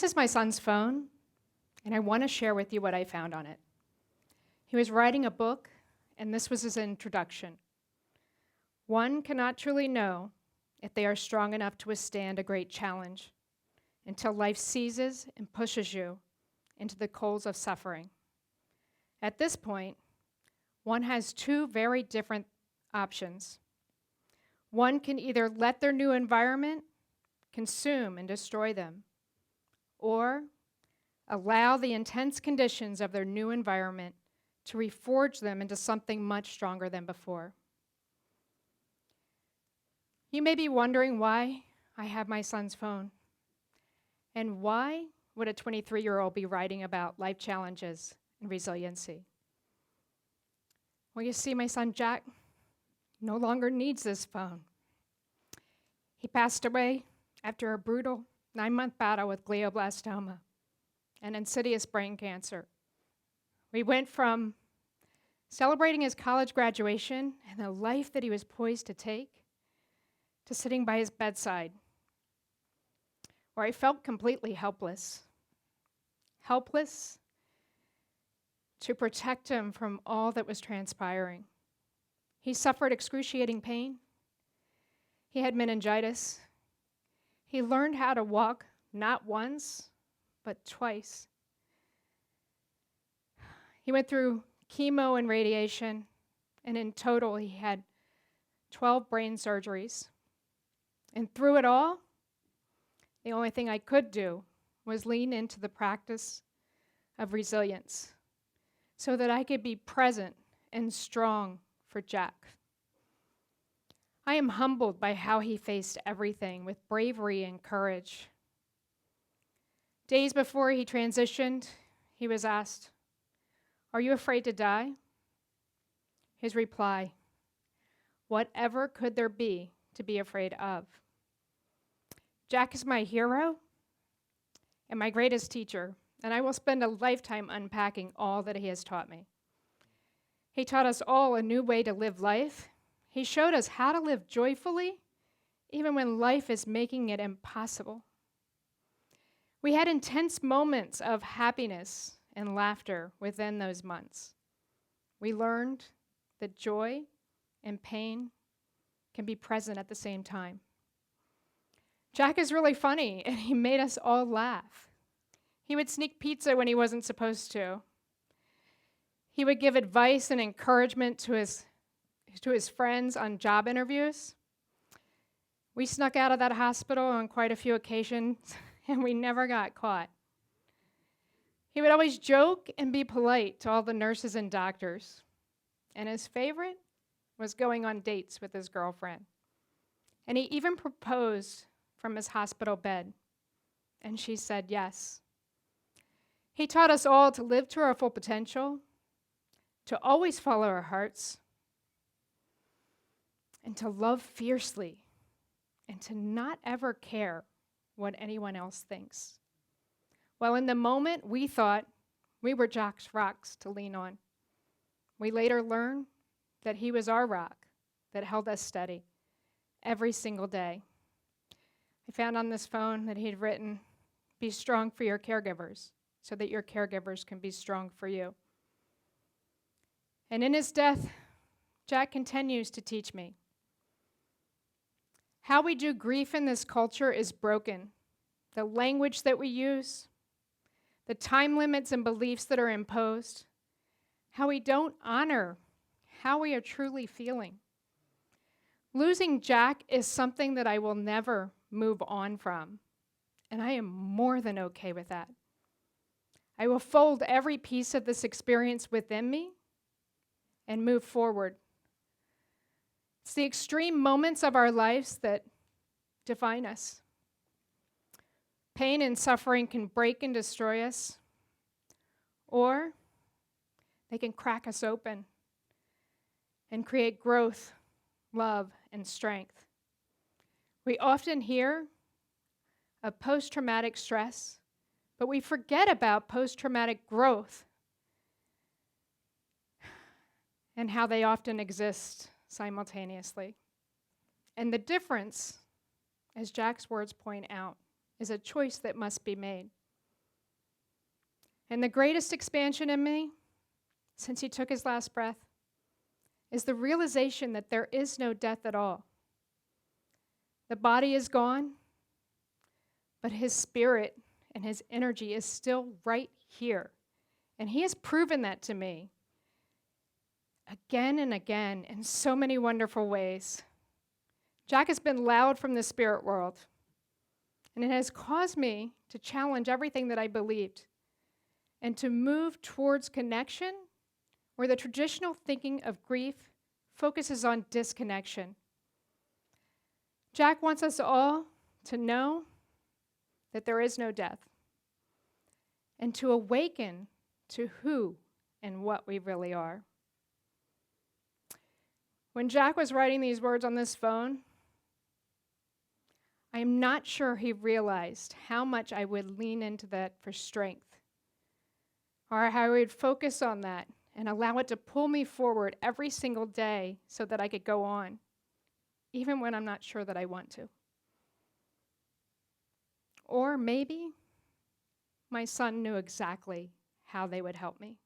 This is my son's phone, and I want to share with you what I found on it. He was writing a book, and this was his introduction. One cannot truly know if they are strong enough to withstand a great challenge until life seizes and pushes you into the coals of suffering. At this point, one has two very different options. One can either let their new environment consume and destroy them, or allow the intense conditions of their new environment to reforge them into something much stronger than before. You may be wondering why I have my son's phone, and why would a 23-year-old be writing about life challenges and resiliency? Well, you see, my son Jack no longer needs this phone. He passed away after a brutal 9-month battle with glioblastoma, an insidious brain cancer. We went from celebrating his college graduation and the life that he was poised to take to sitting by his bedside, where I felt completely helpless. Helpless to protect him from all that was transpiring. He suffered excruciating pain. He had meningitis. He learned how to walk not once, but twice. He went through chemo and radiation, and in total he had 12 brain surgeries. And through it all, the only thing I could do was lean into the practice of resilience so that I could be present and strong for Jack. I am humbled by how he faced everything with bravery and courage. Days before he transitioned, he was asked, "Are you afraid to die?" His reply, "Whatever could there be to be afraid of?" Jack is my hero and my greatest teacher, and I will spend a lifetime unpacking all that he has taught me. He taught us all a new way to live life. He showed us how to live joyfully, even when life is making it impossible. We had intense moments of happiness and laughter within those months. We learned that joy and pain can be present at the same time. Jack is really funny, and he made us all laugh. He would sneak pizza when he wasn't supposed to. He would give advice and encouragement to his friends on job interviews. We snuck out of that hospital on quite a few occasions, and we never got caught. He would always joke and be polite to all the nurses and doctors. And his favorite was going on dates with his girlfriend. And he even proposed from his hospital bed, and she said yes. He taught us all to live to our full potential, to always follow our hearts, and to love fiercely, and to not ever care what anyone else thinks. Well, in the moment, we thought we were Jack's rocks to lean on. We later learned that he was our rock that held us steady every single day. I found on this phone that he'd written, "Be strong for your caregivers, so that your caregivers can be strong for you." And in his death, Jack continues to teach me. How we do grief in this culture is broken. The language that we use, the time limits and beliefs that are imposed, how we don't honor how we are truly feeling. Losing Jack is something that I will never move on from, and I am more than okay with that. I will fold every piece of this experience within me and move forward. It's the extreme moments of our lives that define us. Pain and suffering can break and destroy us, or they can crack us open and create growth, love, and strength. We often hear of post-traumatic stress, but we forget about post-traumatic growth and how they often exist simultaneously. And the difference, as Jack's words point out, is a choice that must be made. And the greatest expansion in me, since he took his last breath, is the realization that there is no death at all. The body is gone, but his spirit and his energy is still right here. And he has proven that to me again and again in so many wonderful ways. Jack has been loud from the spirit world, and it has caused me to challenge everything that I believed and to move towards connection where the traditional thinking of grief focuses on disconnection. Jack wants us all to know that there is no death and to awaken to who and what we really are. When Jack was writing these words on this phone, I'm not sure he realized how much I would lean into that for strength, or how I would focus on that and allow it to pull me forward every single day so that I could go on, even when I'm not sure that I want to. Or maybe my son knew exactly how they would help me.